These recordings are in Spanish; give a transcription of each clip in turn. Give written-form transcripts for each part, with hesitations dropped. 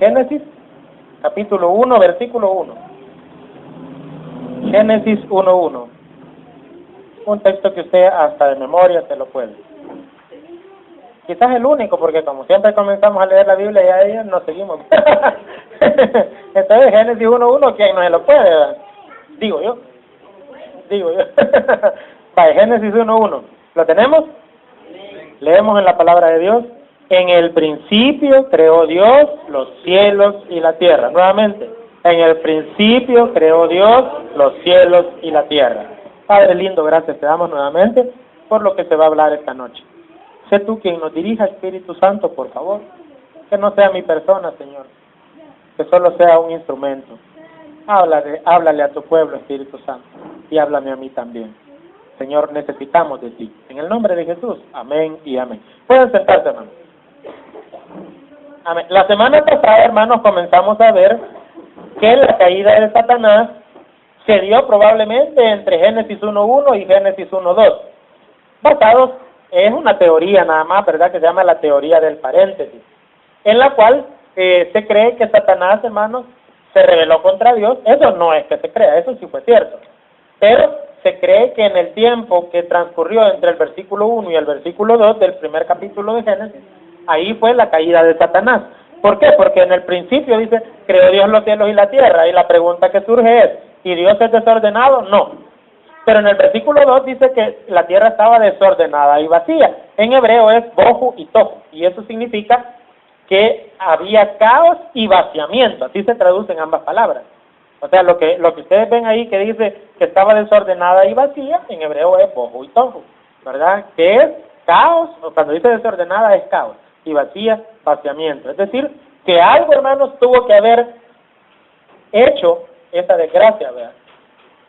Génesis, capítulo 1, versículo 1. Génesis 1:1. Un texto que usted hasta de memoria se lo puede. Quizás el único, porque como siempre comenzamos a leer la Biblia y ahí nos seguimos. Entonces Génesis 1:1, ¿quién no se lo puede? ¿Verdad? Digo yo. Vale, Génesis 1:1. ¿Lo tenemos? Leemos en la palabra de Dios. En el principio creó Dios los cielos y la tierra. Nuevamente, en el principio creó Dios los cielos y la tierra. Padre lindo, gracias te damos nuevamente por lo que se va a hablar esta noche. Sé tú quien nos dirija, Espíritu Santo, por favor. Que no sea mi persona, Señor. Que solo sea un instrumento. Háblale a tu pueblo, Espíritu Santo. Y háblame a mí también. Señor, necesitamos de ti. En el nombre de Jesús. Amén y amén. Pueden sentarse, hermanos. Amén. La semana pasada, hermanos, comenzamos a ver que la caída de Satanás se dio probablemente entre Génesis 1:1 y Génesis 1:2. Basados, es una teoría nada más, ¿verdad? Que se llama la teoría del paréntesis, en la cual se cree que Satanás, hermanos, se rebeló contra Dios. Eso no es que se crea, eso sí fue cierto. Pero se cree que en el tiempo que transcurrió entre el versículo 1 y el versículo 2 del primer capítulo de Génesis, ahí fue la caída de Satanás. ¿Por qué? Porque en el principio dice, creó Dios los cielos y la tierra, y la pregunta que surge es, ¿y Dios es desordenado? No. Pero en el versículo 2 dice que la tierra estaba desordenada y vacía. En hebreo es bohu y tohu, y eso significa que había caos y vaciamiento. Así se traducen ambas palabras. O sea, lo que ustedes ven ahí que dice que estaba desordenada y vacía, en hebreo es bohu y tohu, ¿verdad? Que es caos, o cuando dice desordenada es caos, y vacía, vaciamiento. Es decir, que algo, hermanos, tuvo que haber hecho esa desgracia, ¿verdad?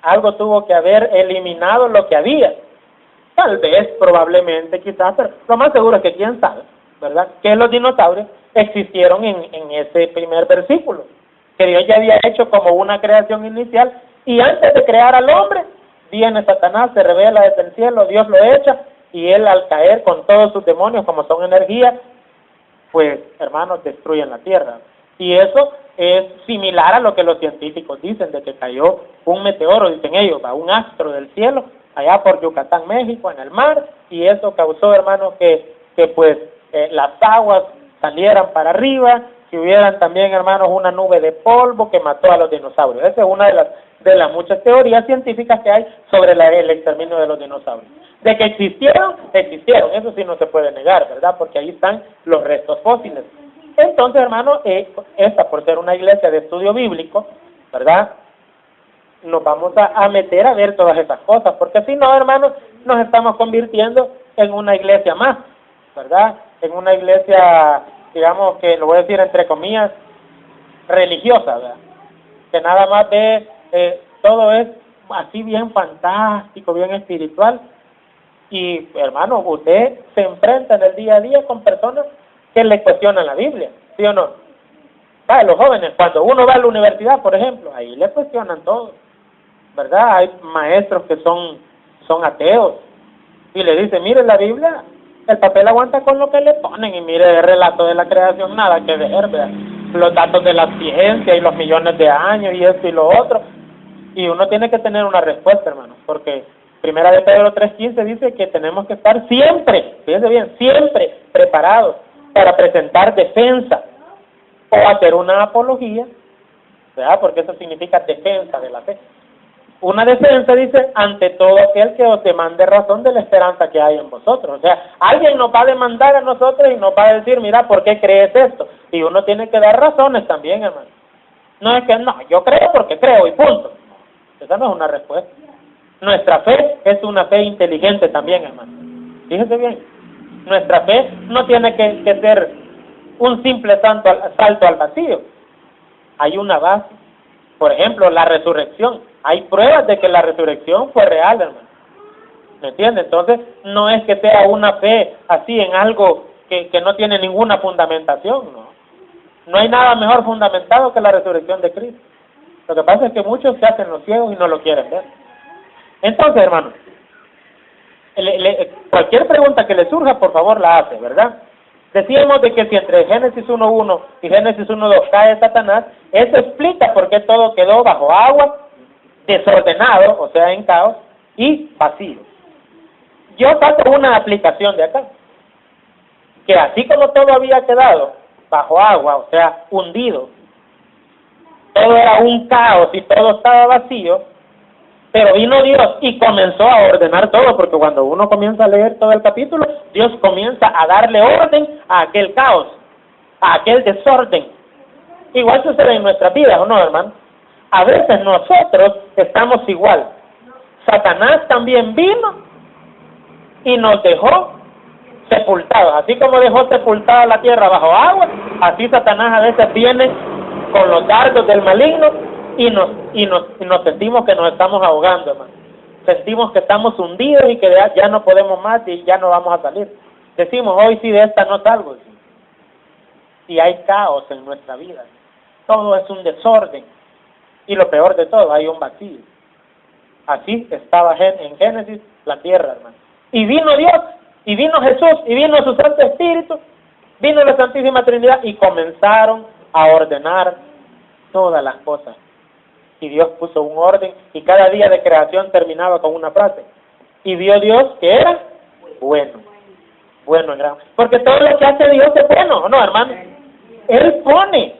Algo tuvo que haber eliminado lo que había. Tal vez, probablemente, quizás, pero lo más seguro es que quién sabe, ¿verdad? Que los dinosaurios existieron en ese primer versículo, que Dios ya había hecho como una creación inicial, y antes de crear al hombre, viene Satanás, se revela desde el cielo, Dios lo echa, y él al caer con todos sus demonios, como son energía, pues, hermanos, destruyen la tierra. Y eso es similar a lo que los científicos dicen, de que cayó un meteoro, dicen ellos, un astro del cielo, allá por Yucatán, México, en el mar, y eso causó, hermanos, que las aguas salieran para arriba, que hubieran también, hermanos, una nube de polvo que mató a los dinosaurios. Esa es una de las muchas teorías científicas que hay sobre el exterminio de los dinosaurios. De que existieron, eso sí no se puede negar, ¿verdad? Porque ahí están los restos fósiles. Entonces, hermanos, esta por ser una iglesia de estudio bíblico, ¿verdad? Nos vamos a meter a ver todas esas cosas, porque si no, hermanos, nos estamos convirtiendo en una iglesia más, ¿verdad? En una iglesia, digamos que, lo voy a decir entre comillas, religiosa, ¿verdad? Que nada más ve, todo es así bien fantástico, bien espiritual, y, hermano, usted se enfrenta en el día a día con personas que le cuestionan la Biblia, ¿sí o no? Los jóvenes, cuando uno va a la universidad, por ejemplo, ahí le cuestionan todo, ¿verdad? Hay maestros que son ateos, y le dicen, mire la Biblia, el papel aguanta con lo que le ponen, y mire el relato de la creación, nada que ver, ¿verdad? Los datos de la ciencia y los millones de años y esto y lo otro, y uno tiene que tener una respuesta, hermano, porque Primera de Pedro 3:15 dice que tenemos que estar siempre, fíjense bien, siempre preparados para presentar defensa o hacer una apología, ¿verdad? Porque eso significa defensa de la fe. Una defensa dice, ante todo aquel que os demande razón de la esperanza que hay en vosotros. O sea, alguien nos va a demandar a nosotros y nos va a decir, mira, ¿por qué crees esto? Y uno tiene que dar razones también, hermano. No es que, no, yo creo porque creo y punto. Esa no es una respuesta. Nuestra fe es una fe inteligente también, hermano. Fíjense bien. Nuestra fe no tiene que ser un simple salto al vacío. Hay una base. Por ejemplo, la resurrección. Hay pruebas de que la resurrección fue real, hermano. ¿Me entiende? Entonces, no es que sea una fe así en algo que no tiene ninguna fundamentación, ¿no? No hay nada mejor fundamentado que la resurrección de Cristo. Lo que pasa es que muchos se hacen los ciegos y no lo quieren ver. Entonces, hermano, cualquier pregunta que le surja, por favor, la hace, ¿verdad? Decíamos de que si entre Génesis 1.1 y Génesis 1.2 cae Satanás, eso explica por qué todo quedó bajo agua, desordenado, o sea, en caos, y vacío. Yo saco una aplicación de acá, que así como todo había quedado bajo agua, o sea, hundido, todo era un caos y todo estaba vacío, pero vino Dios y comenzó a ordenar todo, porque cuando uno comienza a leer todo el capítulo, Dios comienza a darle orden a aquel caos, a aquel desorden. Igual sucede en nuestras vidas, ¿o no, hermano? A veces nosotros estamos igual. Satanás también vino y nos dejó sepultados. Así como dejó sepultada la tierra bajo agua, así Satanás a veces viene con los dardos del maligno y nos sentimos que nos estamos ahogando, hermano. Sentimos que estamos hundidos y que ya no podemos más y ya no vamos a salir. Decimos, hoy sí de esta no salgo. Y hay caos en nuestra vida. Todo es un desorden. Y lo peor de todo, hay un vacío. Así estaba en Génesis la tierra, hermano. Y vino Dios, y vino Jesús, y vino su Santo Espíritu, vino la Santísima Trinidad, y comenzaron a ordenar todas las cosas. Y Dios puso un orden, y cada día de creación terminaba con una frase. Y vio Dios que era bueno. Bueno, porque todo lo que hace Dios es bueno, ¿no, hermano? Él pone,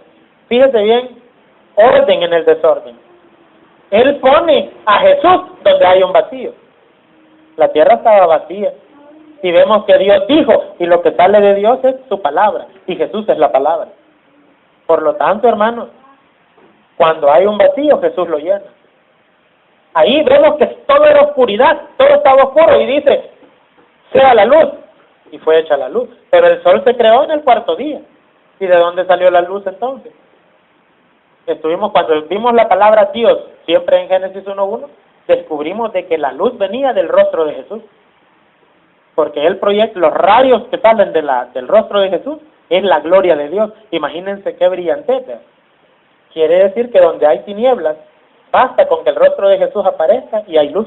fíjese bien, orden en el desorden. Él pone a Jesús donde hay un vacío. La tierra estaba vacía. Y vemos que Dios dijo, y lo que sale de Dios es su palabra, y Jesús es la palabra. Por lo tanto, hermanos, cuando hay un vacío, Jesús lo llena. Ahí vemos que todo era oscuridad, todo estaba oscuro, y dice, sea la luz, y fue hecha la luz. Pero el sol se creó en el cuarto día. ¿Y de dónde salió la luz entonces? Cuando vimos la palabra Dios, siempre en Génesis 1.1, descubrimos de que la luz venía del rostro de Jesús. Porque Él proyecta los rayos que salen del rostro de Jesús, es la gloria de Dios. Imagínense qué brillantez. Quiere decir que donde hay tinieblas, basta con que el rostro de Jesús aparezca y hay luz.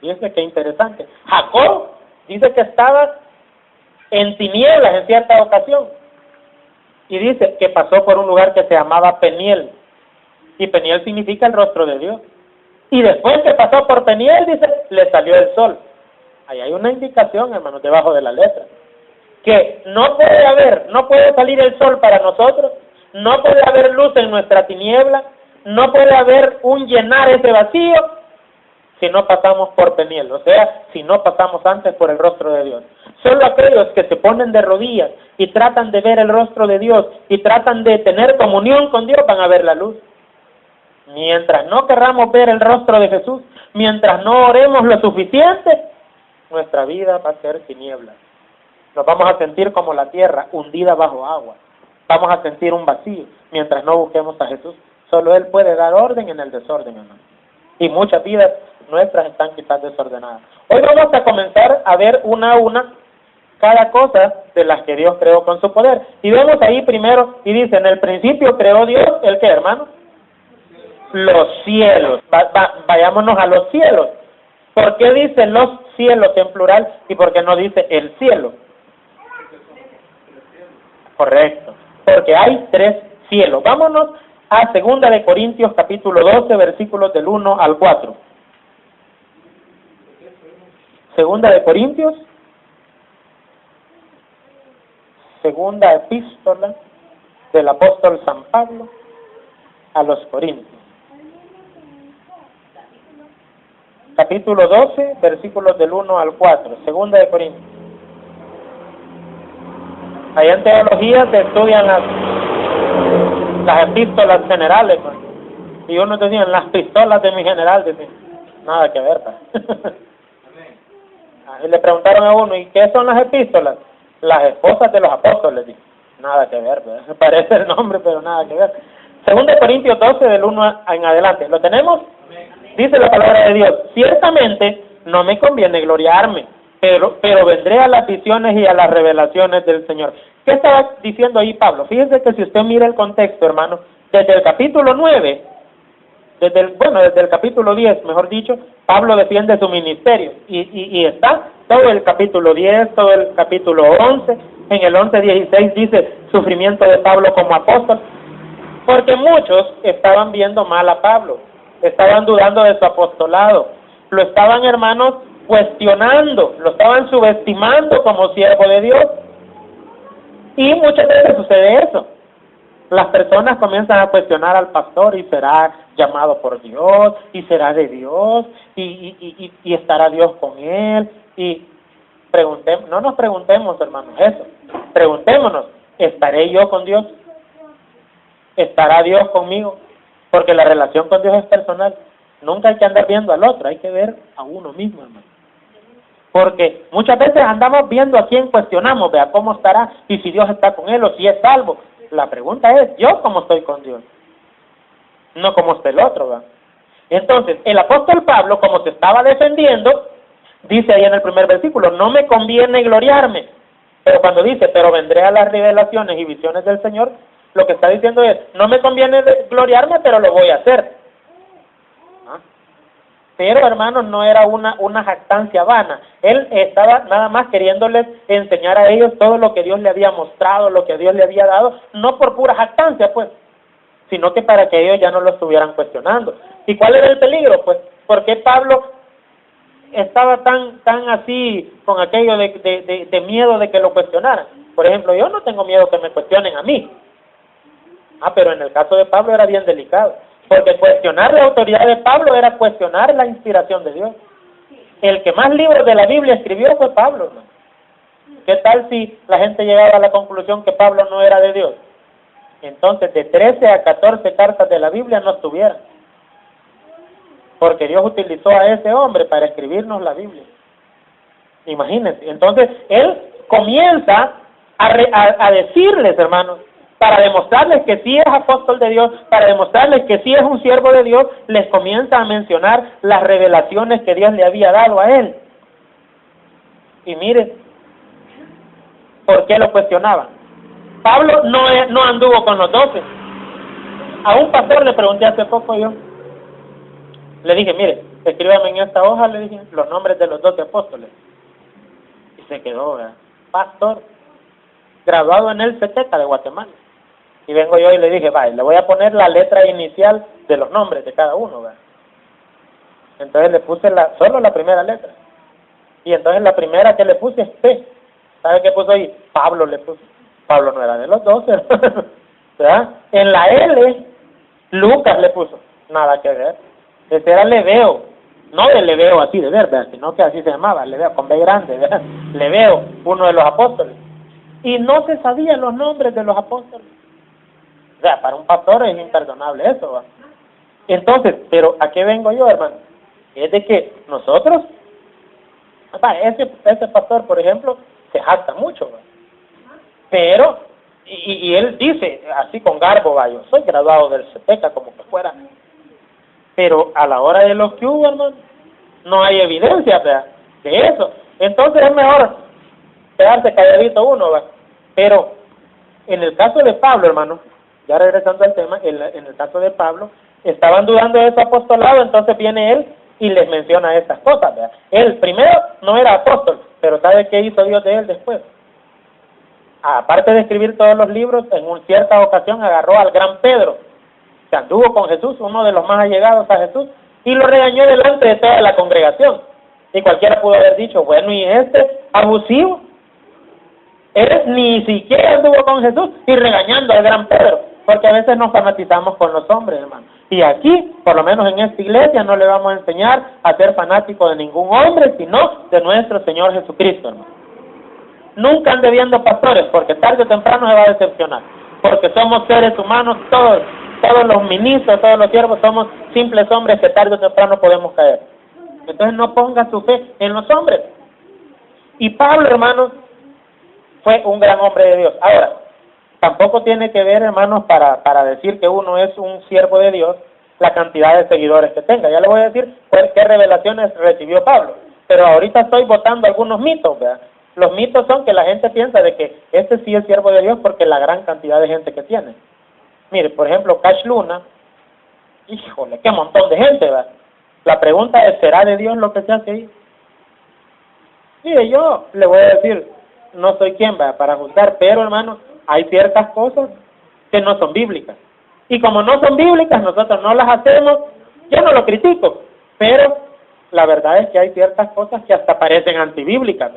Fíjense qué interesante. Jacob dice que estaba en tinieblas en cierta ocasión. Y dice que pasó por un lugar que se llamaba Peniel. Y Peniel significa el rostro de Dios. Y después que pasó por Peniel, dice, le salió el sol. Ahí hay una indicación, hermanos, debajo de la letra. Que no puede salir el sol para nosotros, no puede haber luz en nuestra tiniebla, no puede haber un llenar ese vacío si no pasamos por Peniel, o sea, si no pasamos antes por el rostro de Dios. Solo aquellos que se ponen de rodillas y tratan de ver el rostro de Dios y tratan de tener comunión con Dios van a ver la luz. Mientras no querramos ver el rostro de Jesús, mientras no oremos lo suficiente, nuestra vida va a ser tinieblas. Nos vamos a sentir como la tierra hundida bajo agua. Vamos a sentir un vacío mientras no busquemos a Jesús. Solo Él puede dar orden en el desorden, hermano. Y muchas vidas nuestras están quizás desordenadas. Hoy vamos a comenzar a ver una a una cada cosa de las que Dios creó con su poder. Y vemos ahí primero, y dice, en el principio creó Dios, ¿el qué, hermano? Los cielos. Vayámonos a los cielos. ¿Por qué dice los cielos en plural y por qué no dice el cielo? Correcto. Porque hay 3 cielos. Vámonos a 2 de Corintios capítulo 12, versículos del 1 al 4. 2 de Corintios, segunda epístola del apóstol San Pablo a los Corintios. Capítulo 12, versículos del 1 al 4, 2 de Corintios. Allá en teología se estudian las epístolas generales, pues. Y uno decía, las pistolas de mi general, decía, nada que ver, pues. Y le preguntaron a uno, ¿y qué son las epístolas? Las esposas de los apóstoles, dice. Nada que ver, pues. Parece el nombre, pero nada que ver. 2 de Corintios 12, del 1 en adelante. ¿Lo tenemos? Dice la palabra de Dios, ciertamente no me conviene gloriarme, pero vendré a las visiones y a las revelaciones del Señor. ¿Qué estaba diciendo ahí Pablo? Fíjense que si usted mira el contexto, hermano, desde el capítulo 9, desde el capítulo 10, mejor dicho, Pablo defiende su ministerio. Y está todo el capítulo 10, todo el capítulo 11. En el 11:16 dice sufrimiento de Pablo como apóstol. Porque muchos estaban viendo mal a Pablo, estaban dudando de su apostolado, lo estaban, hermanos, cuestionando, lo estaban subestimando como siervo de Dios. Y muchas veces sucede eso. Las personas comienzan a cuestionar al pastor y será llamado por Dios, y será de Dios, y estará Dios con él. Y no nos preguntemos, hermanos, eso. Preguntémonos, ¿estaré yo con Dios? ¿Estará Dios conmigo? Porque la relación con Dios es personal. Nunca hay que andar viendo al otro, hay que ver a uno mismo, hermano. Porque muchas veces andamos viendo a quién cuestionamos, vea cómo estará, y si Dios está con él o si es salvo. La pregunta es, ¿yo cómo estoy con Dios? No como está el otro, ¿verdad? Entonces, el apóstol Pablo, como se estaba defendiendo, dice ahí en el primer versículo, no me conviene gloriarme. Pero cuando dice, pero vendré a las revelaciones y visiones del Señor, lo que está diciendo es, no me conviene gloriarme, pero lo voy a hacer. ¿Ah? Pero, hermanos, no era una jactancia vana. Él estaba nada más queriéndoles enseñar a ellos todo lo que Dios le había mostrado, lo que Dios le había dado, no por pura jactancia, pues, sino que para que ellos ya no lo estuvieran cuestionando. ¿Y cuál era el peligro? Pues, ¿por qué Pablo estaba tan así con aquello de miedo de que lo cuestionaran? Por ejemplo, yo no tengo miedo que me cuestionen a mí. Pero en el caso de Pablo era bien delicado, porque cuestionar la autoridad de Pablo era cuestionar la inspiración de Dios. El que más libros de la Biblia escribió fue Pablo, ¿no? ¿Qué tal si la gente llegaba a la conclusión que Pablo no era de Dios? Entonces, de 13 a 14 cartas de la Biblia no estuvieran, porque Dios utilizó a ese hombre para escribirnos la Biblia. Imagínense. Entonces, él comienza a decirles, hermanos, para demostrarles que sí es apóstol de Dios, para demostrarles que sí es un siervo de Dios, les comienza a mencionar las revelaciones que Dios le había dado a él. Y miren, ¿por qué lo cuestionaban? Pablo no anduvo con los 12. A un pastor le pregunté hace poco yo, le dije, mire, escríbame en esta hoja, le dije, los nombres de los 12 apóstoles. Y se quedó, ¿verdad? Pastor, graduado en el CETECA de Guatemala. Y vengo yo y le dije, vaya, le voy a poner la letra inicial de los nombres de cada uno, ¿verdad? Entonces le puse solo la primera letra. Y entonces la primera que le puse es P. ¿Sabe qué puso ahí? Pablo le puso. Pablo no era de los 12, ¿verdad? En la L, Lucas le puso. Nada que ver. Ese era Leveo. No de Leveo así de ver, ¿verdad? Sino que así se llamaba, Leveo, con B grande, ¿verdad? Leveo, uno de los apóstoles. Y no se sabían los nombres de los apóstoles. O sea, para un pastor es imperdonable eso, ¿va? Entonces, pero ¿a qué vengo yo, hermano? Es de que nosotros, ese pastor, por ejemplo, se jacta mucho, ¿va? Pero, y él dice, así con garbo, ¿va? Yo soy graduado del CETECA, como que fuera. Pero a la hora de los que hubo, hermano, no hay evidencia, ¿verdad?, de eso. Entonces es mejor quedarse calladito uno, ¿va? Pero, en el caso de Pablo, hermano, ya regresando al tema, en el caso de Pablo, estaban dudando de su apostolado, entonces viene él y les menciona estas cosas, ¿verdad? Él primero no era apóstol, pero ¿sabe qué hizo Dios de él después? Aparte de escribir todos los libros, en una cierta ocasión agarró al gran Pedro, que anduvo con Jesús, uno de los más allegados a Jesús, y lo regañó delante de toda la congregación. Y cualquiera pudo haber dicho, bueno, ¿y este abusivo? Él ni siquiera anduvo con Jesús y regañando al gran Pedro. Porque a veces nos fanatizamos con los hombres, hermano. Y aquí, por lo menos en esta iglesia, no le vamos a enseñar a ser fanático de ningún hombre, sino de nuestro Señor Jesucristo, hermano. Nunca ande viendo pastores, porque tarde o temprano se va a decepcionar. Porque somos seres humanos, todos los ministros, todos los siervos, somos simples hombres que tarde o temprano podemos caer. Entonces no ponga su fe en los hombres. Y Pablo, hermanos, fue un gran hombre de Dios. Ahora, tampoco tiene que ver, hermanos, para decir que uno es un siervo de Dios, la cantidad de seguidores que tenga. Ya le voy a decir qué revelaciones recibió Pablo. Pero ahorita estoy botando algunos mitos, ¿verdad? Los mitos son que la gente piensa de que este sí es siervo de Dios porque la gran cantidad de gente que tiene. Mire, por ejemplo, Cash Luna, Híjole, qué montón de gente, ¿verdad? La pregunta es, ¿será de Dios lo que se hace ahí? Mire, yo le voy a decir, no soy quien, ¿verdad?, para juzgar, pero hermano, hay ciertas cosas que no son bíblicas. Y como no son bíblicas, nosotros no las hacemos. Yo no lo critico, pero la verdad es que hay ciertas cosas que hasta parecen antibíblicas.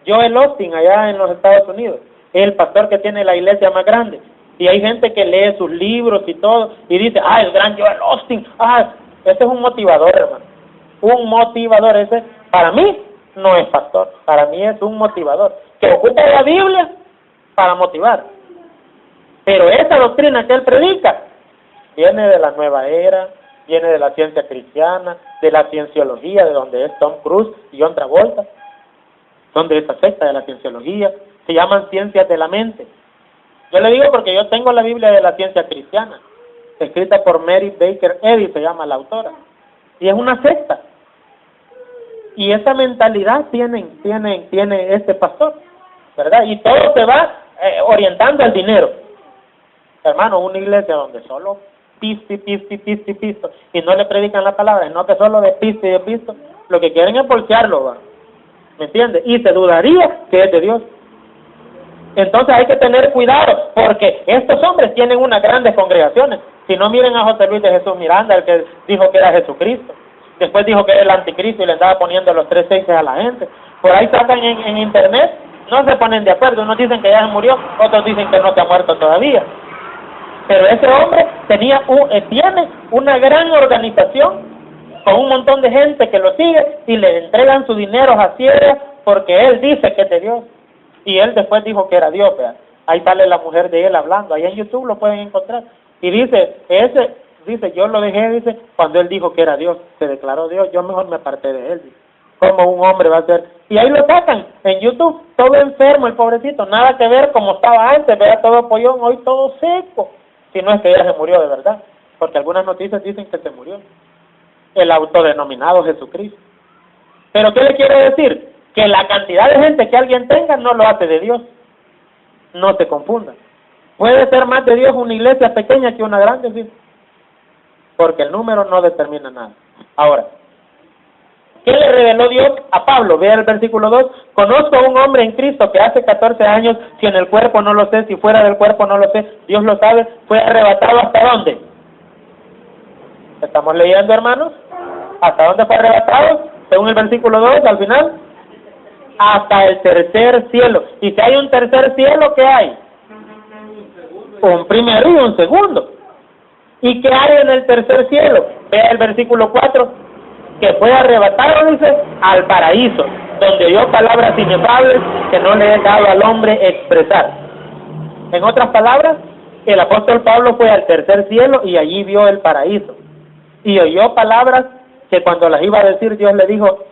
Joel Osteen, allá en los Estados Unidos, es el pastor que tiene la iglesia más grande. Y hay gente que lee sus libros y todo, y dice, el gran Joel Osteen, ese es un motivador, hermano. Un motivador, ese, para mí, no es pastor. Para mí es un motivador, que ocupa la Biblia para motivar. Pero esa doctrina que él predica viene de la nueva era, viene de la ciencia cristiana, de la cienciología, de donde es Tom Cruise y John Travolta, son de esa secta de la cienciología, se llaman ciencias de la mente. Yo le digo porque yo tengo la Biblia de la ciencia cristiana, escrita por Mary Baker Eddy, se llama la autora, y es una secta. Y esa mentalidad tiene este pastor, ¿verdad? Y todo se va orientando al dinero. Hermano, una iglesia donde solo pisto, y no le predican la palabra, sino que solo de pisto y de pisto, lo que quieren es bolsearlo, ¿va? ¿Me entiende? Y se dudaría que es de Dios. Entonces hay que tener cuidado, porque estos hombres tienen unas grandes congregaciones. Si no, miren a José Luis de Jesús Miranda, el que dijo que era Jesucristo. Después dijo que era el anticristo y le andaba poniendo los 3 seises a la gente. Por ahí sacan en internet, no se ponen de acuerdo. Unos dicen que ya se murió, otros dicen que no se ha muerto todavía. Pero ese hombre tiene una gran organización con un montón de gente que lo sigue y le entregan su dinero a ciegas porque él dice que es de Dios. Y él después dijo que era Dios, ¿verdad? Ahí sale la mujer de él hablando, ahí en YouTube lo pueden encontrar. Y dice, yo lo dejé, dice, cuando él dijo que era Dios, se declaró Dios, yo mejor me aparté de él, dice. ¿Cómo un hombre va a ser? Y ahí lo sacan en YouTube, todo enfermo el pobrecito, nada que ver como estaba antes, ¿verdad? Todo pollón, hoy todo seco. Si no es que ya se murió de verdad, porque algunas noticias dicen que se murió. El autodenominado Jesucristo. ¿Pero qué le quiero decir? Que la cantidad de gente que alguien tenga no lo hace de Dios. No se confundan. Puede ser más de Dios una iglesia pequeña que una grande, ¿sí? Porque el número no determina nada. Ahora, ¿qué le reveló Dios a Pablo? Vea el versículo 2. Conozco a un hombre en Cristo que hace 14 años, si en el cuerpo no lo sé, si fuera del cuerpo no lo sé, Dios lo sabe, fue arrebatado ¿hasta dónde? ¿Estamos leyendo, hermanos? ¿Hasta dónde fue arrebatado? Según el versículo 2, al final. Hasta el tercer cielo. Y si hay un tercer cielo, ¿qué hay? Un primero y un segundo. ¿Y qué hay en el tercer cielo? Vea el versículo 4, que fue arrebatado, dice, al paraíso, donde oyó palabras inefables que no le he dado al hombre expresar. En otras palabras, el apóstol Pablo fue al tercer cielo y allí vio el paraíso. Y oyó palabras que cuando las iba a decir, Dios le dijo,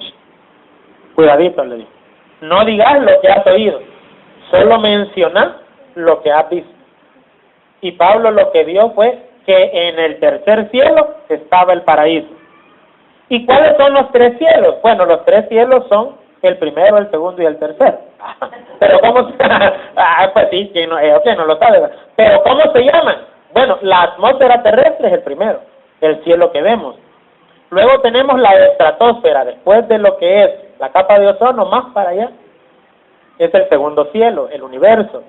cuidadito, le dijo, no digas lo que has oído, solo menciona lo que has visto. Y Pablo lo que vio fue que en el tercer cielo estaba el paraíso. ¿Y cuáles son los 3 cielos? Bueno, los 3 cielos son el primero, el segundo y el tercero. Pero ¿cómo? Pues sí, que no lo sabe. Pero ¿cómo se llaman? Bueno, la atmósfera terrestre es el primero, el cielo que vemos. Luego tenemos la estratosfera, después de lo que es la capa de ozono, más para allá, es el segundo cielo, el universo.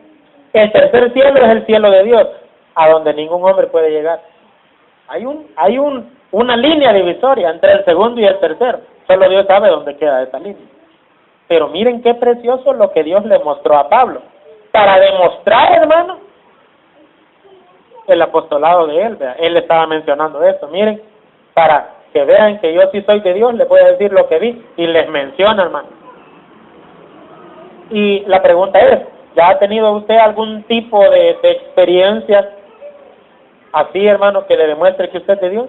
El tercer cielo es el cielo de Dios, a donde ningún hombre puede llegar. Hay una línea divisoria entre el segundo y el tercero. Solo Dios sabe dónde queda esa línea. Pero miren qué precioso lo que Dios le mostró a Pablo. Para demostrar, hermano, el apostolado de él. ¿Verdad? Él estaba mencionando esto. Miren, para que vean que yo sí soy de Dios, les voy a decir lo que vi. Y les menciona, hermano. Y la pregunta es, ¿ya ha tenido usted algún tipo de experiencia así, hermano, que le demuestre que usted es de Dios?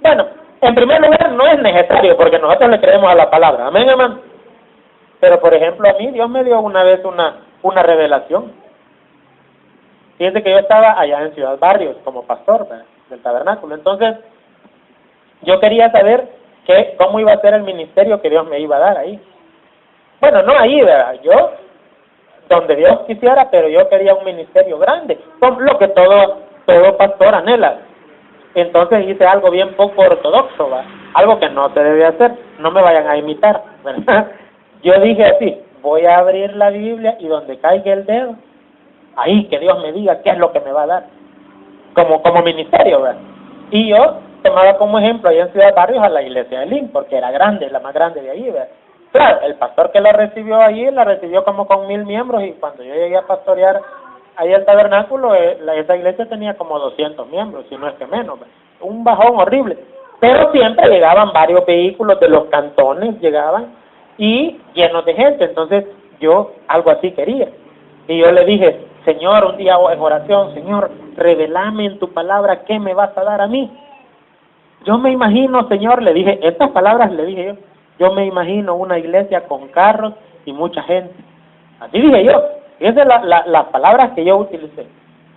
Bueno, en primer lugar, no es necesario, porque nosotros le creemos a la palabra. Amén, hermano. Pero, por ejemplo, a mí Dios me dio una vez una revelación. Fíjense que yo estaba allá en Ciudad Barrios como pastor, ¿verdad?, del tabernáculo. Entonces, yo quería saber cómo iba a ser el ministerio que Dios me iba a dar ahí. Bueno, no ahí, ¿verdad? Yo, donde Dios quisiera, pero yo quería un ministerio grande, como lo que todo todo pastor anhela. Entonces hice algo bien poco ortodoxo, ¿va? Algo que no se debe hacer, no me vayan a imitar, ¿verdad? Yo dije así, voy a abrir la Biblia y donde caiga el dedo, ahí que Dios me diga qué es lo que me va a dar, como ministerio, ¿verdad? Y yo tomaba como ejemplo ahí en Ciudad Barrios a la iglesia de Lin, porque era grande, la más grande de ahí, ¿verdad? Claro, el pastor que la recibió allí, la recibió como con 1000 miembros, y cuando yo llegué a pastorear ahí el tabernáculo, esa iglesia tenía como 200 miembros, si no es que menos, ¿verdad? Un bajón horrible. Pero siempre llegaban varios vehículos de los cantones, llegaban, y llenos de gente. Entonces yo algo así quería. Y yo le dije, Señor, un día en oración, Señor, revelame en tu palabra qué me vas a dar a mí. Yo me imagino, Señor, le dije, estas palabras le dije yo me imagino una iglesia con carros y mucha gente. Así dije yo. Y esas son las palabras que yo utilicé,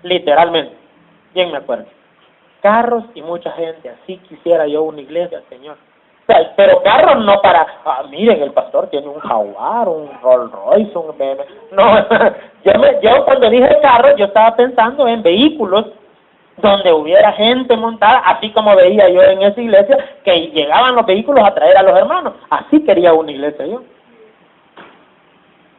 literalmente. Bien me acuerdo. Carros y mucha gente, así quisiera yo una iglesia, Señor. O sea, pero carros no para, miren, el pastor tiene un Jaguar, un Rolls Royce, un BMW. No, yo cuando dije carros, yo estaba pensando en vehículos donde hubiera gente montada, así como veía yo en esa iglesia, que llegaban los vehículos a traer a los hermanos. Así quería una iglesia yo.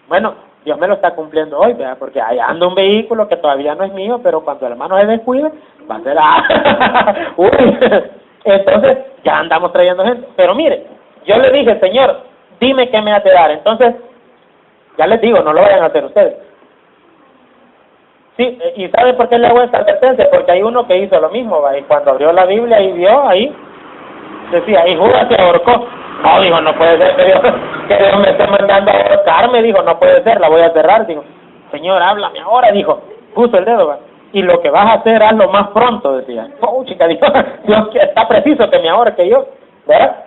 Bueno, Dios me lo está cumpliendo hoy, ¿verdad? Porque allá anda un vehículo que todavía no es mío, pero cuando el hermano se descuide, va a ser... Uy, entonces ya andamos trayendo gente. Pero mire, yo le dije, Señor, dime qué me has de dar. Entonces, ya les digo, no lo vayan a hacer ustedes. Sí, ¿y saben por qué le hago esta advertencia? Porque hay uno que hizo lo mismo, ¿va? Y cuando abrió la Biblia y vio ahí, decía, y Judas se ahorcó. No, dijo, no puede ser que Dios me esté mandando a ahorcarme, dijo, no puede ser, la voy a cerrar. Dijo, Señor, háblame ahora, dijo, puso el dedo, ¿va? Y lo que vas a hacer, hazlo más pronto, decía. Oh, chica, dijo, Dios, está preciso que me ahorque yo, ¿verdad?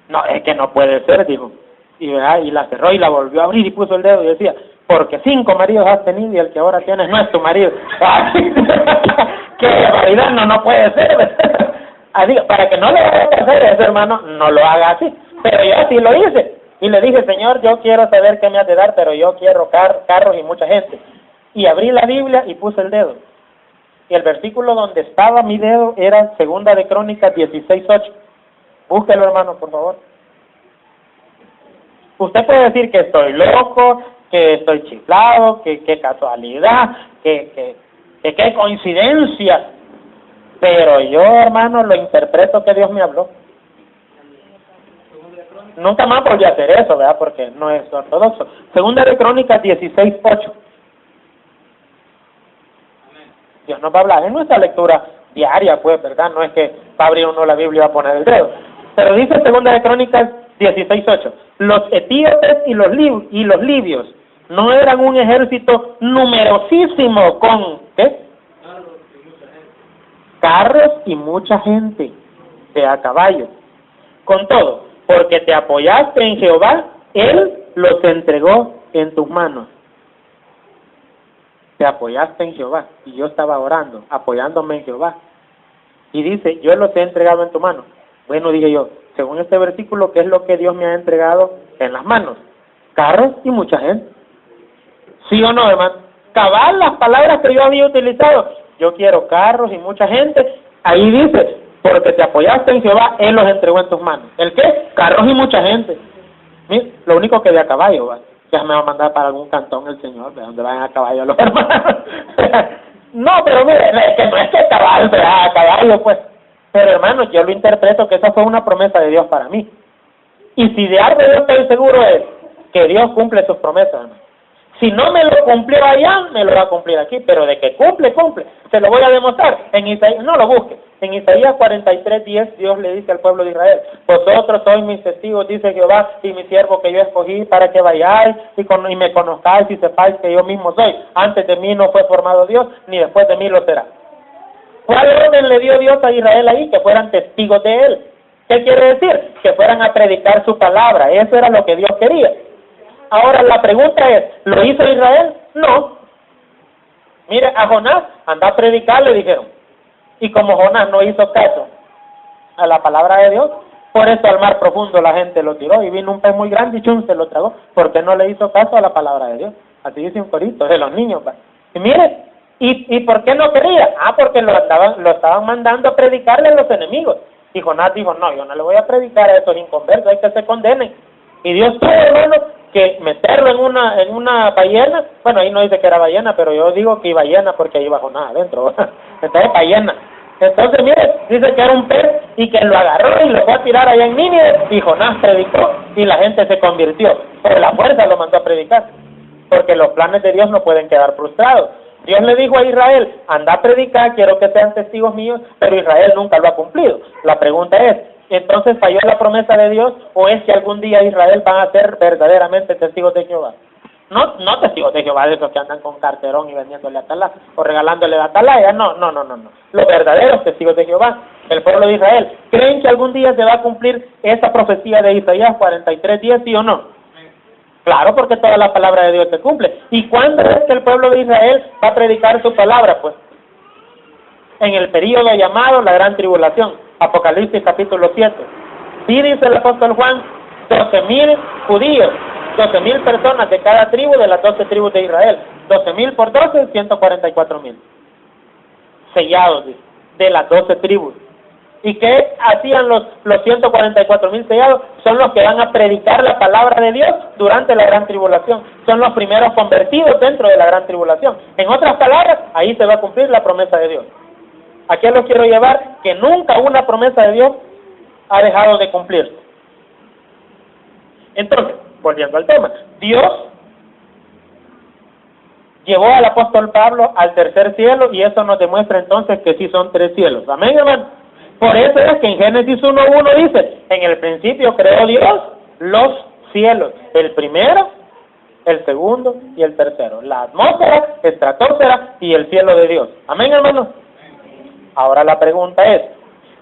No, es que no puede ser, dijo. Y, ¿verdad? Y la cerró y la volvió a abrir y puso el dedo y decía, porque 5 maridos has tenido y el que ahora tienes no es tu marido. ¡Qué barbaridad! No puede ser, ¿verdad? Así, para que no le vaya a hacer eso, hermano, no lo haga así. Pero yo así lo hice. Y le dije, Señor, yo quiero saber qué me has de dar, pero yo quiero carros y mucha gente. Y abrí la Biblia y puse el dedo. Y el versículo donde estaba mi dedo era 2 de Crónicas 16:8. Búsquelo, hermano, por favor. Usted puede decir que estoy loco, que estoy chiflado, que qué casualidad, que qué coincidencia. Pero yo, hermano, lo interpreto que Dios me habló. Nunca más volví a hacer eso, ¿verdad? Porque no es ortodoxo. 2 de Crónicas 16:8. Dios nos va a hablar en nuestra lectura diaria, pues, ¿verdad? No es que va a abrir uno la Biblia y va a poner el dedo. Pero dice 2 de Crónicas 16:8. Los etíopes y los libios no eran un ejército numerosísimo con, ¿qué? Carros y mucha gente de a caballo. Con todo, porque te apoyaste en Jehová, Él los entregó en tus manos. Te apoyaste en Jehová. Y yo estaba orando, apoyándome en Jehová. Y dice, yo los he entregado en tu mano. Bueno, dije yo, según este versículo, ¿qué es lo que Dios me ha entregado en las manos? Carros y mucha gente. ¿Sí o no, hermano? Cabal las palabras que yo había utilizado. Yo quiero carros y mucha gente. Ahí dice, porque te apoyaste en Jehová, Él los entregó en tus manos. ¿El qué? Carros y mucha gente. Mira, lo único que de a caballo, ¿va? Ya me va a mandar para algún cantón el Señor, de donde vayan a caballo los hermanos. No, pero mire, es que no es que caballo, ¿verdad? A caballo, pues. Pero hermanos, yo lo interpreto que esa fue una promesa de Dios para mí. Y si de algo yo estoy seguro es que Dios cumple sus promesas, hermano. Si no me lo cumplió allá, me lo va a cumplir aquí, pero de que cumple, cumple. Se lo voy a demostrar. En Isaías, no lo busque. En Isaías 43:10, Dios le dice al pueblo de Israel, vosotros sois mis testigos, dice Jehová, y mi siervo que yo escogí para que vayáis y me conozcáis y sepáis que yo mismo soy. Antes de mí no fue formado Dios, ni después de mí lo será. ¿Cuál orden le dio Dios a Israel ahí? Que fueran testigos de Él. ¿Qué quiere decir? Que fueran a predicar su palabra. Eso era lo que Dios quería. Ahora la pregunta es, ¿lo hizo Israel? No. Mire, a Jonás, anda a predicar, le dijeron. Y como Jonás no hizo caso a la palabra de Dios, por eso al mar profundo la gente lo tiró y vino un pez muy grande y chum, se lo tragó, porque no le hizo caso a la palabra de Dios. Así dice un corito de los niños. Y mire, ¿Y por qué no quería? Porque lo estaban mandando a predicarle a los enemigos. Y Jonás dijo, no, yo no le voy a predicar a esos inconversos, hay que se condenen. Y Dios tuvo, hermano, que meterlo en una ballena. Bueno, ahí no dice que era ballena, pero yo digo que iba ballena porque ahí iba Jonás adentro. Entonces, ballena. Entonces, mire, dice que era un pez y que lo agarró y lo fue a tirar allá en Nínive, y Jonás predicó y la gente se convirtió. Por la fuerza lo mandó a predicar, porque los planes de Dios no pueden quedar frustrados. Dios le dijo a Israel, anda a predicar, quiero que sean testigos míos, pero Israel nunca lo ha cumplido. La pregunta es, ¿entonces falló la promesa de Dios o es que algún día Israel van a ser verdaderamente testigos de Jehová? No testigos de Jehová de esos que andan con carterón y vendiéndole atalaya o regalándole atalaya, no. Los verdaderos testigos de Jehová, el pueblo de Israel. ¿Creen que algún día se va a cumplir esa profecía de Isaías 43:10, sí o no? Claro, porque toda la palabra de Dios se cumple. ¿Y cuándo es que el pueblo de Israel va a predicar su palabra? Pues en el período llamado la gran tribulación, Apocalipsis capítulo 7. Sí dice el apóstol Juan, 12,000 judíos, 12,000 personas de cada tribu de las 12 tribus de Israel. 12,000 por 12, 144,000. Sellados, dice, de las 12 tribus. ¿Y qué hacían los 144,000 sellados? Son los que van a predicar la palabra de Dios durante la gran tribulación. Son los primeros convertidos dentro de la gran tribulación. En otras palabras, ahí se va a cumplir la promesa de Dios. ¿A qué lo quiero llevar? Que nunca una promesa de Dios ha dejado de cumplirse. Entonces, volviendo al tema, Dios llevó al apóstol Pablo al tercer cielo y eso nos demuestra entonces que sí son 3 cielos. Amén, hermano. Por eso es que en Génesis 1:1 dice, en el principio creó Dios los cielos, el primero, el segundo y el tercero, la atmósfera, estratosfera y el cielo de Dios. Amén, hermano. Ahora la pregunta es,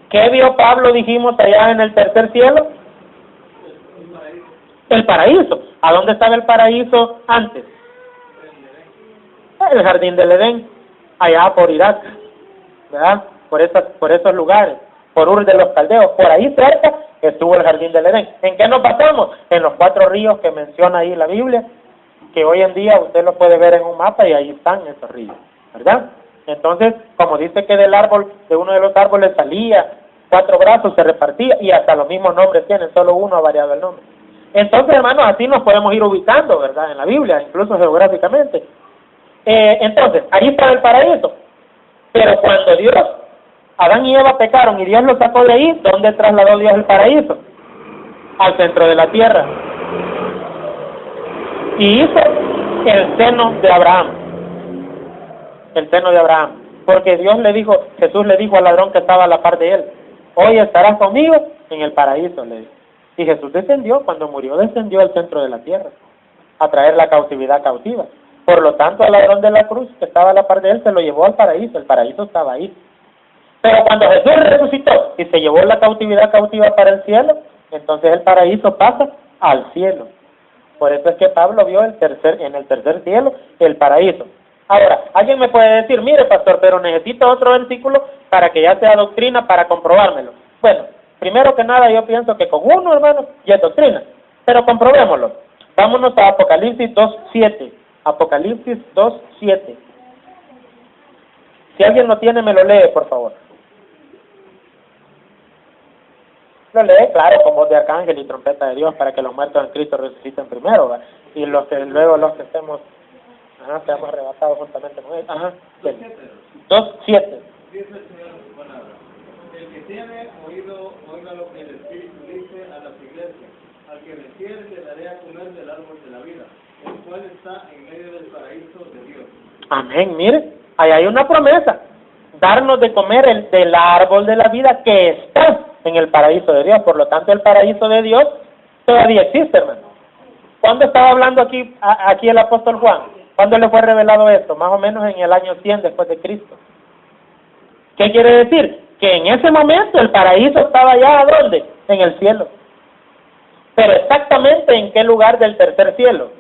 ¿qué vio Pablo, dijimos, allá en el tercer cielo? El paraíso. ¿A dónde estaba el paraíso antes? El jardín del Edén, allá por Irak, ¿verdad? Por esos lugares, por Ur de los Caldeos, por ahí cerca estuvo el jardín del Edén. ¿En qué nos basamos? En los 4 ríos que menciona ahí la Biblia, que hoy en día usted lo puede ver en un mapa y ahí están esos ríos, ¿verdad? Entonces, como dice que del árbol, de uno de los árboles salía 4 brazos, se repartía y hasta los mismos nombres tienen, solo uno ha variado el nombre. Entonces, hermanos, así nos podemos ir ubicando, ¿verdad? En la Biblia, incluso geográficamente. Entonces, ahí está el paraíso. Pero cuando Adán y Eva pecaron y Dios los sacó de ahí, ¿dónde trasladó Dios el paraíso? Al centro de la tierra. Y hizo el seno de Abraham. El seno de Abraham. Porque Jesús le dijo al ladrón que estaba a la par de él, hoy estarás conmigo en el paraíso, le dijo. Y Jesús descendió, cuando murió, descendió al centro de la tierra, a traer la cautividad cautiva. Por lo tanto, al ladrón de la cruz, que estaba a la par de él, se lo llevó al paraíso. El paraíso estaba ahí. Pero cuando Jesús resucitó y se llevó la cautividad cautiva para el cielo, entonces el paraíso pasa al cielo. Por eso es que Pablo vio en el tercer cielo el paraíso. Ahora, alguien me puede decir, mire pastor, pero necesito otro versículo para que ya sea doctrina, para comprobármelo. Bueno, primero que nada yo pienso que con uno, hermano, ya es doctrina. Pero comprobémoslo. Vámonos a Apocalipsis 2:7. Apocalipsis 2:7. Si alguien lo tiene, me lo lee, por favor. Lo lee, claro, con voz de arcángel y trompeta de Dios, para que los muertos en Cristo resuciten primero, ¿va? Y luego los que seamos arrebatados juntamente con él. 2:7. Dice el Señor en su palabra, el que tiene oído, oiga lo que el Espíritu dice a las iglesias. Al que venciere le daré a comer del árbol de la vida, el cual está en medio del paraíso de Dios. Amén, mire, ahí hay una promesa, darnos de comer del árbol de la vida que está en el paraíso de Dios. Por lo tanto, el paraíso de Dios todavía existe, hermano. ¿Cuándo estaba hablando aquí el apóstol Juan? ¿Cuándo le fue revelado esto? Más o menos en el año 100 después de Cristo. ¿Qué quiere decir? Que en ese momento el paraíso estaba ya, ¿a dónde? En el cielo. Pero exactamente en qué lugar del tercer cielo.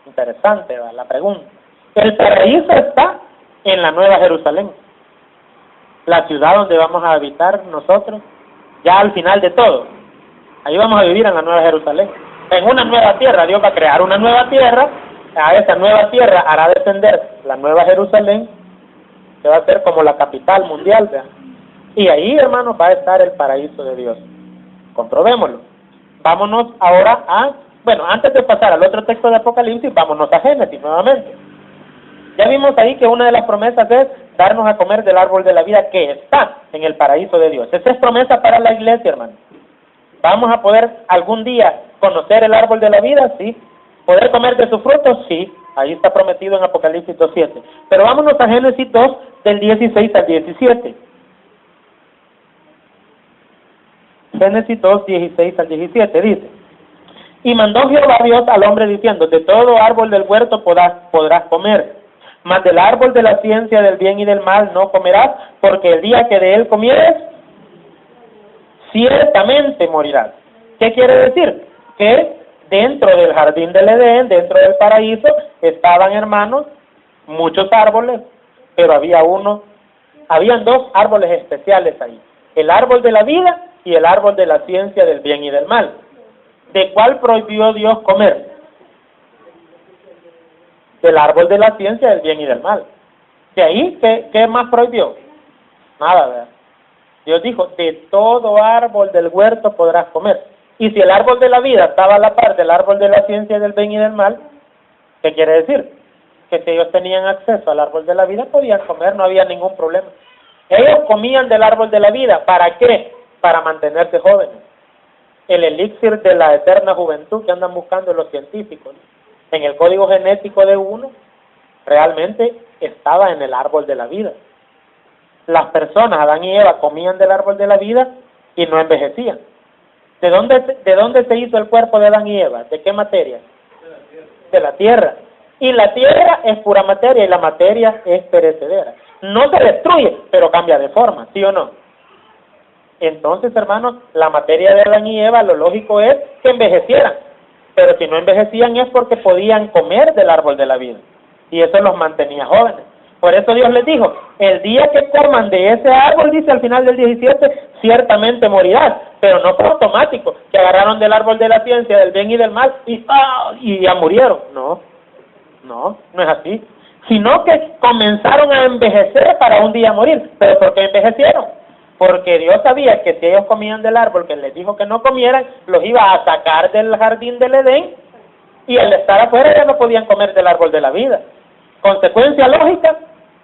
Interesante, ¿va? La pregunta. El paraíso está en la Nueva Jerusalén, la ciudad donde vamos a habitar nosotros, ya al final de todo. Ahí vamos a vivir en la Nueva Jerusalén, en una nueva tierra. Dios va a crear una nueva tierra a esa nueva tierra hará descender la nueva Jerusalén, que va a ser como la capital mundial, ¿verdad? Y ahí, hermanos, va a estar el paraíso de Dios. Comprobémoslo. Vámonos ahora bueno, antes de pasar al otro texto de Apocalipsis, vámonos a Génesis nuevamente. Ya vimos ahí que una de las promesas es darnos a comer del árbol de la vida que está en el paraíso de Dios. Esa es promesa para la iglesia, hermano. ¿Vamos a poder algún día conocer el árbol de la vida? Sí. ¿Poder comer de sus frutos? Sí. Ahí está prometido en Apocalipsis 2:7. Pero vámonos a Génesis 2, del 16 al 17. Génesis 2, 16 al 17 dice: y mandó Jehová Dios al hombre diciendo: de todo árbol del huerto podrás comer, mas del árbol de la ciencia del bien y del mal no comerás, porque el día que de él comieres, ciertamente morirás. ¿Qué quiere decir? Que dentro del jardín del Edén, dentro del paraíso, estaban, hermanos, muchos árboles, pero habían dos árboles especiales ahí: el árbol de la vida y el árbol de la ciencia del bien y del mal. ¿De cuál prohibió Dios comer? Del árbol de la ciencia del bien y del mal. ¿De ahí qué más prohibió? Nada, ¿verdad? Dios dijo: de todo árbol del huerto podrás comer. Y si el árbol de la vida estaba a la par del árbol de la ciencia del bien y del mal, ¿qué quiere decir? Que si ellos tenían acceso al árbol de la vida, podían comer, no había ningún problema. Ellos comían del árbol de la vida. ¿Para qué? Para mantenerse jóvenes. El elixir de la eterna juventud que andan buscando los científicos, ¿no? En el código genético de uno, realmente estaba en el árbol de la vida. Las personas, Adán y Eva, comían del árbol de la vida y no envejecían. ¿De dónde se hizo el cuerpo de Adán y Eva? ¿De qué materia? De la tierra. Y la tierra es pura materia y la materia es perecedera. No se destruye, pero cambia de forma, ¿sí o no? Entonces, hermanos, la materia de Adán y Eva, lo lógico es que envejecieran. Pero si no envejecían es porque podían comer del árbol de la vida. Y eso los mantenía jóvenes. Por eso Dios les dijo: el día que coman de ese árbol, dice al final del 17, ciertamente morirás. Pero no fue automático, que agarraron del árbol de la ciencia, del bien y del mal, y ya murieron. No es así. Sino que comenzaron a envejecer para un día morir. ¿Pero por qué envejecieron? Porque Dios sabía que si ellos comían del árbol que les dijo que no comieran, los iba a sacar del jardín del Edén, y al estar afuera ya no podían comer del árbol de la vida. Consecuencia lógica,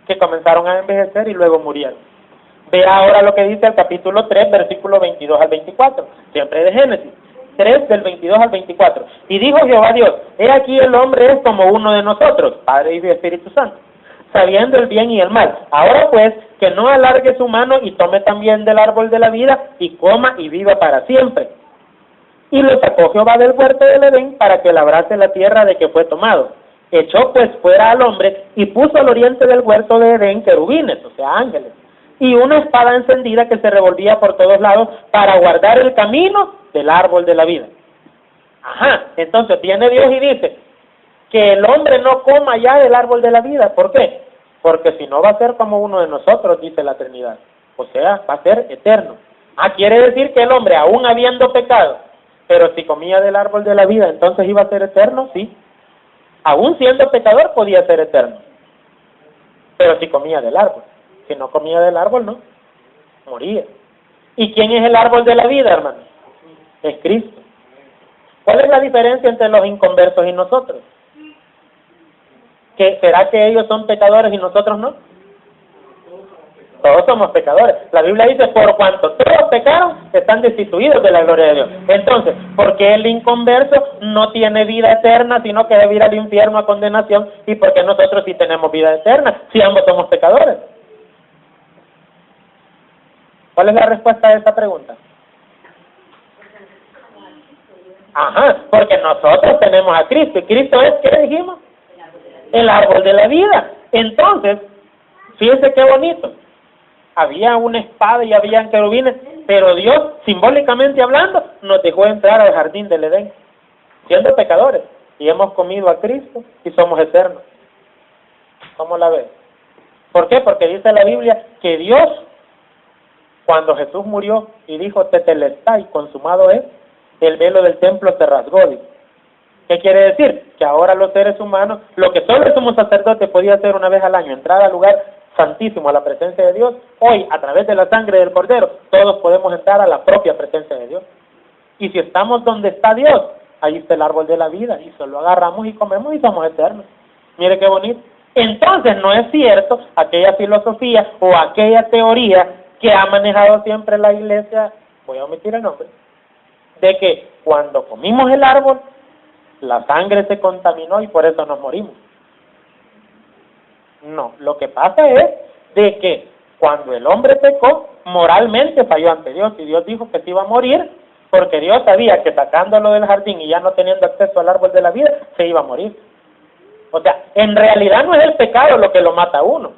que comenzaron a envejecer y luego murieron. Vea ahora lo que dice el capítulo 3, versículo 22 al 24, siempre de Génesis. 3 del 22 al 24. Y dijo Jehová Dios: he aquí el hombre es como uno de nosotros, Padre, Hijo y Espíritu Santo, sabiendo el bien y el mal. Ahora pues, que no alargue su mano y tome también del árbol de la vida y coma y viva para siempre. Y lo sacó Jehová del huerto del Edén para que labrase la tierra de que fue tomado. Echó pues fuera al hombre y puso al oriente del huerto de Edén querubines, o sea, ángeles, y una espada encendida que se revolvía por todos lados para guardar el camino del árbol de la vida. Entonces viene Dios y dice que el hombre no coma ya del árbol de la vida. ¿Por qué? Porque si no va a ser como uno de nosotros, dice la Trinidad. O sea, va a ser eterno. Quiere decir que el hombre, aún habiendo pecado, pero si comía del árbol de la vida, entonces iba a ser eterno, sí. Aún siendo pecador podía ser eterno. Pero si comía del árbol. Si no comía del árbol, no. Moría. ¿Y quién es el árbol de la vida, hermano? Es Cristo. ¿Cuál es la diferencia entre los inconversos y nosotros? ¿Será que ellos son pecadores y nosotros no? Todos somos pecadores. La Biblia dice: por cuanto todos pecaron, están destituidos de la gloria de Dios. Entonces, ¿por qué el inconverso no tiene vida eterna, sino que debe ir al infierno a condenación? ¿Y por qué nosotros sí tenemos vida eterna, si ambos somos pecadores? ¿Cuál es la respuesta a esa pregunta? Porque nosotros tenemos a Cristo. ¿Y Cristo es qué dijimos? El árbol de la vida. Entonces, fíjense qué bonito. Había una espada y habían querubines, pero Dios, simbólicamente hablando, nos dejó entrar al jardín del Edén, siendo pecadores, y hemos comido a Cristo y somos eternos. ¿Cómo la ves? ¿Por qué? Porque dice la Biblia que Dios, cuando Jesús murió y dijo: tetelestai, consumado es, el velo del templo se rasgó, ¿Qué quiere decir? Que ahora los seres humanos, lo que solo el sumo sacerdote podía hacer una vez al año, entrar al lugar santísimo, a la presencia de Dios, hoy, a través de la sangre del Cordero, todos podemos entrar a la propia presencia de Dios. Y si estamos donde está Dios, ahí está el árbol de la vida, y solo agarramos y comemos y somos eternos. Mire qué bonito. Entonces no es cierto aquella filosofía o aquella teoría que ha manejado siempre la iglesia, voy a omitir el nombre, de que cuando comimos el árbol, la sangre se contaminó y por eso nos morimos. No, lo que pasa es de que cuando el hombre pecó, moralmente falló ante Dios y Dios dijo que se iba a morir porque Dios sabía que sacándolo del jardín y ya no teniendo acceso al árbol de la vida, se iba a morir. O sea, en realidad no es el pecado lo que lo mata a uno,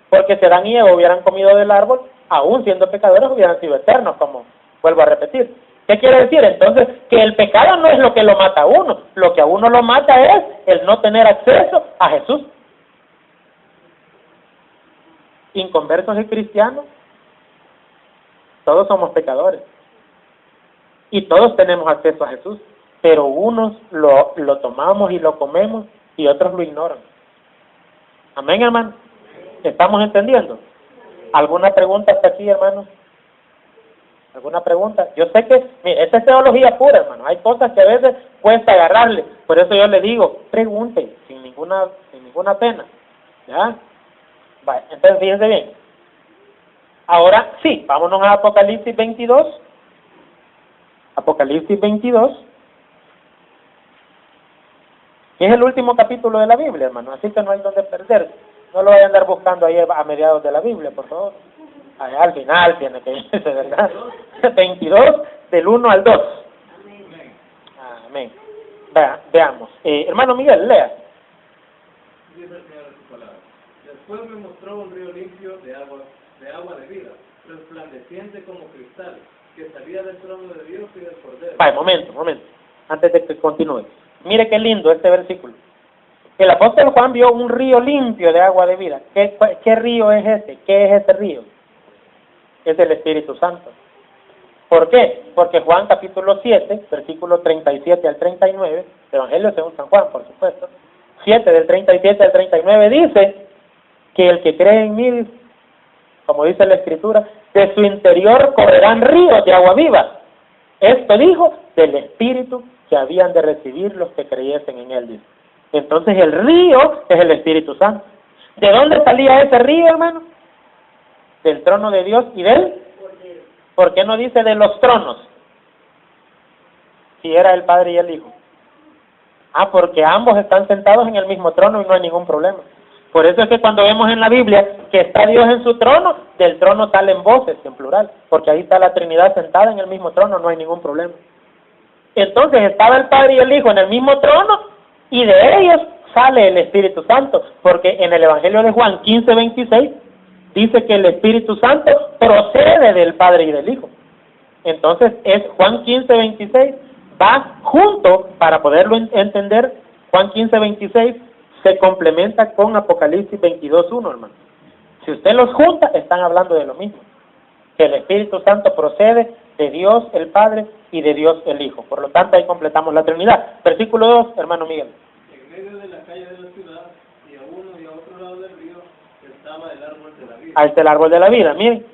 porque si Adán y Eva hubieran comido del árbol, aún siendo pecadores hubieran sido eternos, como vuelvo a repetir. ¿Qué quiere decir? Entonces, que el pecado no es lo que lo mata a uno, lo que a uno lo mata es el no tener acceso a Jesús. Inconversos y cristianos, todos somos pecadores y todos tenemos acceso a Jesús, pero unos lo tomamos y lo comemos y otros lo ignoran. Amén, hermano. ¿Estamos entendiendo? ¿Alguna pregunta hasta aquí, hermano? ¿Alguna pregunta? Yo sé que, mire, esta es teología pura, hermano. Hay cosas que a veces cuesta agarrarle. Por eso yo le digo, pregunte, sin ninguna pena. ¿Ya? Vale, entonces fíjense bien. Ahora sí, vámonos a Apocalipsis 22. Apocalipsis 22. Es el último capítulo de la Biblia, hermano. Así que no hay donde perderse. No lo vayan a andar buscando ahí a mediados de la Biblia, por favor. Allá al final tiene que irse, ¿verdad? 22, del 1 al 2. Amén. Veamos. Hermano Miguel, lea. Dice el Señor en su palabra. Después me mostró un río limpio de agua de vida, resplandeciente como cristal, que salía del trono de Dios y del Cordero. Vale, momento. Antes de que continúe. Mire qué lindo este versículo. El apóstol Juan vio un río limpio de agua de vida. ¿Qué río es ese? ¿Qué es ese río? Es el Espíritu Santo. ¿Por qué? Porque Juan capítulo 7, versículos 37 al 39, Evangelio según San Juan, por supuesto, 7 del 37 al 39 dice que el que cree en mí, como dice la Escritura, de su interior correrán ríos de agua viva. Esto dijo del Espíritu que habían de recibir los que creyesen en él, dice. Entonces el río es el Espíritu Santo. ¿De dónde salía ese río, hermano? Del trono de Dios y del... ¿Por qué no dice de los tronos? Si era el Padre y el Hijo. Porque ambos están sentados en el mismo trono y no hay ningún problema. Por eso es que cuando vemos en la Biblia que está Dios en su trono, del trono salen voces en plural, porque ahí está la Trinidad sentada en el mismo trono, no hay ningún problema. Entonces estaba el Padre y el Hijo en el mismo trono, y de ellos sale el Espíritu Santo, porque en el Evangelio de Juan 15:26 dice que el Espíritu Santo procede del Padre y del Hijo. Entonces es Juan 15:26 va junto, para poderlo entender, Juan 15:26 se complementa con Apocalipsis 22:1, hermano. Si usted los junta, están hablando de lo mismo, que el Espíritu Santo procede de Dios el Padre y de Dios el Hijo. Por lo tanto, ahí completamos la Trinidad. Versículo 2, hermano Miguel. En medio de la calle de la ciudad, y a uno y a otro lado del río, estaba el árbol de la vida. Ahí está el árbol de la vida, miren.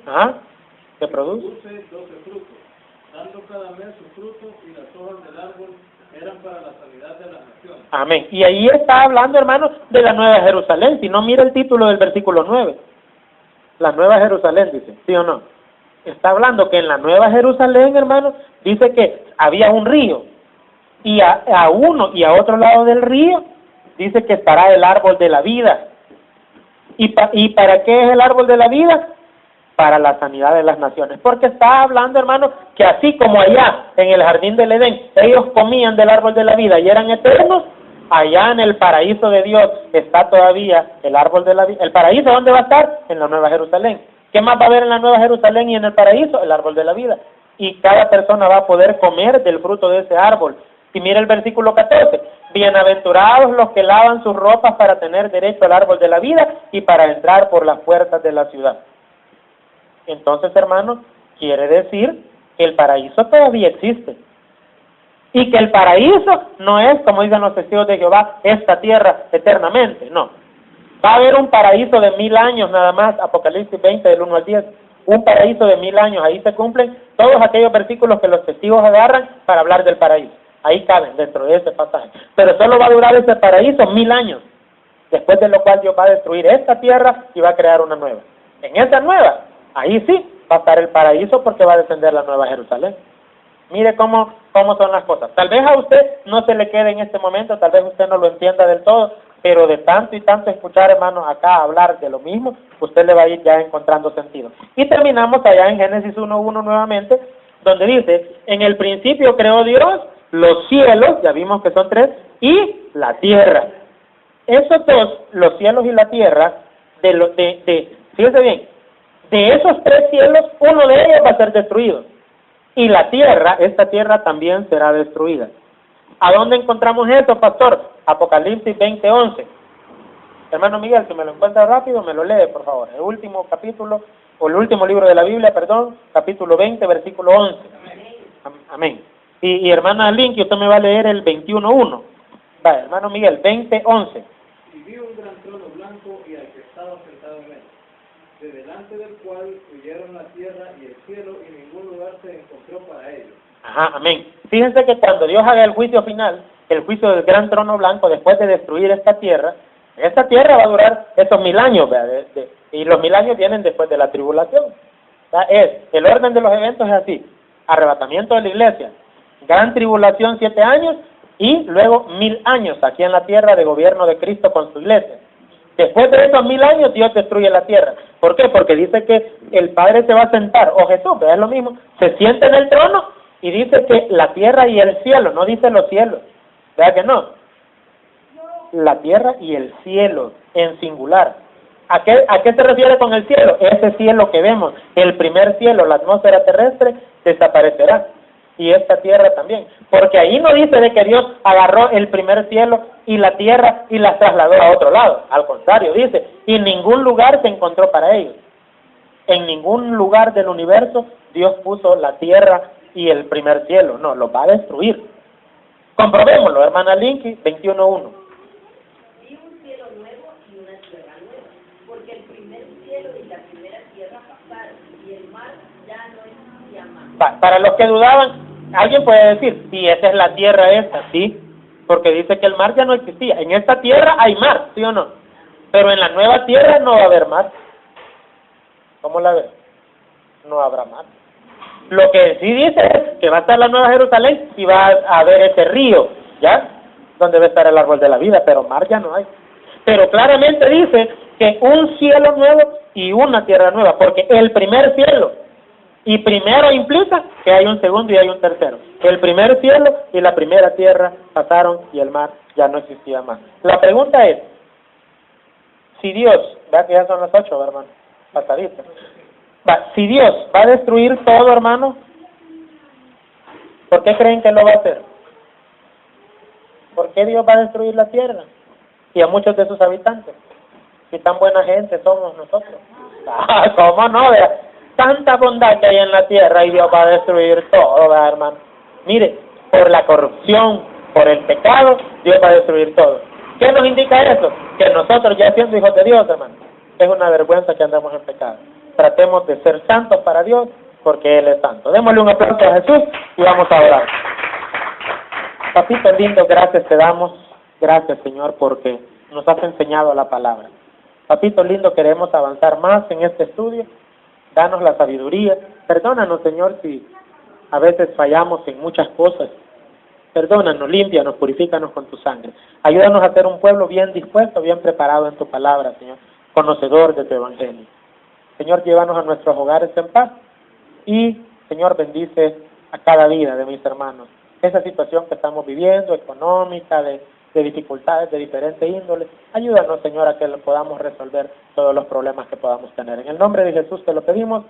¿Qué produce? 12 frutos, dando cada mes su fruto, y las hojas del árbol eran para la sanidad de las naciones. Amén. Y ahí está hablando, hermano, de la Nueva Jerusalén. Si no, mira el título del versículo 9. La Nueva Jerusalén, dice, ¿sí o no? Está hablando que en la Nueva Jerusalén, hermano, dice que había un río. Y a uno y a otro lado del río, dice que estará el árbol de la vida. ¿Y para qué es el árbol de la vida? Para la sanidad de las naciones. Porque está hablando, hermano, que así como allá en el jardín del Edén, ellos comían del árbol de la vida y eran eternos, allá en el paraíso de Dios está todavía el árbol de la vida. ¿El paraíso dónde va a estar? En la Nueva Jerusalén. ¿Qué más va a haber en la Nueva Jerusalén y en el paraíso? El árbol de la vida. Y cada persona va a poder comer del fruto de ese árbol. Y mira el versículo 14. Bienaventurados los que lavan sus ropas para tener derecho al árbol de la vida y para entrar por las puertas de la ciudad. Entonces, hermanos, quiere decir que el paraíso todavía existe. Y que el paraíso no es, como dicen los testigos de Jehová, esta tierra eternamente, no. Va a haber un paraíso de 1000 años nada más, Apocalipsis 20 del 1 al 10. Un paraíso de 1000 años, ahí se cumplen todos aquellos versículos que los testigos agarran para hablar del paraíso. Ahí caben dentro de ese pasaje. Pero solo va a durar ese paraíso 1000 años, después de lo cual Dios va a destruir esta tierra y va a crear una nueva. En esa nueva, ahí sí va a estar el paraíso porque va a descender la nueva Jerusalén. Mire cómo son las cosas. Tal vez a usted no se le quede en este momento, tal vez usted no lo entienda del todo, pero de tanto y tanto escuchar, hermanos, acá hablar de lo mismo, usted le va a ir ya encontrando sentido. Y terminamos allá en Génesis 1:1 nuevamente, donde dice, en el principio creó Dios los cielos, ya vimos que son 3, y la tierra. Esos dos, los cielos y la tierra, fíjese bien, de esos 3 cielos, uno de ellos va a ser destruido. Y la tierra, esta tierra también será destruida. ¿A dónde encontramos eso, pastor? Apocalipsis 20:11. Hermano Miguel, si me lo encuentra rápido, me lo lee, por favor. El último capítulo, o el último libro de la Biblia, perdón, capítulo 20, versículo 11. Amén. Y hermana Linky, usted me va a leer el 21:1. Va, hermano Miguel, 20:11. Y vi un gran trono blanco y al que estaba sentado en él, de delante del cual huyeron la tierra y el cielo, y ningún lugar se encontró para ellos. Ajá, amén. Fíjense que cuando Dios haga el juicio final, el juicio del gran trono blanco, después de destruir esta tierra va a durar esos 1000 años, ¿verdad? Y los 1000 años vienen después de la tribulación. El orden de los eventos es así: arrebatamiento de la iglesia, gran tribulación 7 años, y luego 1000 años aquí en la tierra de gobierno de Cristo con su iglesia. Después de esos 1000 años, Dios destruye la tierra. ¿Por qué? Porque dice que el Padre se va a sentar, o Jesús, ¿verdad? Es lo mismo, se sienta en el trono y dice que la tierra y el cielo, no dice los cielos, ¿verdad que no? La tierra y el cielo, en singular. ¿A qué se refiere con el cielo? Ese cielo que vemos, el primer cielo, la atmósfera terrestre, desaparecerá. Y esta tierra también. Porque ahí no dice de que Dios agarró el primer cielo y la tierra y las trasladó a otro lado. Al contrario, dice, y en ningún lugar se encontró para ellos. En ningún lugar del universo Dios puso la tierra y el primer cielo. No, los va a destruir. Comprobémoslo, hermana Linky, 21:1. Vi un cielo nuevo y una tierra nueva, porque el primer cielo y la primera tierra pasaron, y el mar ya no existía más. Para los que dudaban, alguien puede decir, sí, esa es la tierra esta, sí, porque dice que el mar ya no existía. En esta tierra hay mar, ¿sí o no? Pero en la nueva tierra no va a haber mar. ¿Cómo la ves? No habrá mar. Lo que sí dice es que va a estar la nueva Jerusalén y va a haber ese río, ¿ya? Donde va a estar el árbol de la vida, pero mar ya no hay. Pero claramente dice que un cielo nuevo y una tierra nueva, porque el primer cielo y primero implica que hay un segundo y hay un tercero. El primer cielo y la primera tierra pasaron y el mar ya no existía más. La pregunta es, si Dios, vea que ya son las 8, hermano, pasadita. Si Dios va a destruir todo, hermano, ¿por qué creen que lo va a hacer? ¿Por qué Dios va a destruir la tierra y a muchos de sus habitantes? Si tan buena gente somos nosotros. ¿Cómo no? Vea, tanta bondad que hay en la tierra y Dios va a destruir todo, ¿verdad, hermano? Mire, por la corrupción, por el pecado, Dios va a destruir todo. ¿Qué nos indica eso? Que nosotros, ya siendo hijos de Dios, hermano, es una vergüenza que andamos en pecado. Tratemos de ser santos para Dios, porque Él es santo. Démosle un aplauso a Jesús y vamos a orar. Papito lindo, gracias te damos. Gracias, Señor, porque nos has enseñado la palabra. Papito lindo, queremos avanzar más en este estudio. Danos la sabiduría. Perdónanos, Señor, si a veces fallamos en muchas cosas. Perdónanos, límpianos, purifícanos con tu sangre. Ayúdanos a ser un pueblo bien dispuesto, bien preparado en tu palabra, Señor, conocedor de tu evangelio. Señor, llévanos a nuestros hogares en paz y, Señor, bendice a cada vida de mis hermanos. Esa situación que estamos viviendo, económica, de dificultades de diferente índole, ayúdanos, Señor, a que podamos resolver todos los problemas que podamos tener. En el nombre de Jesús te lo pedimos.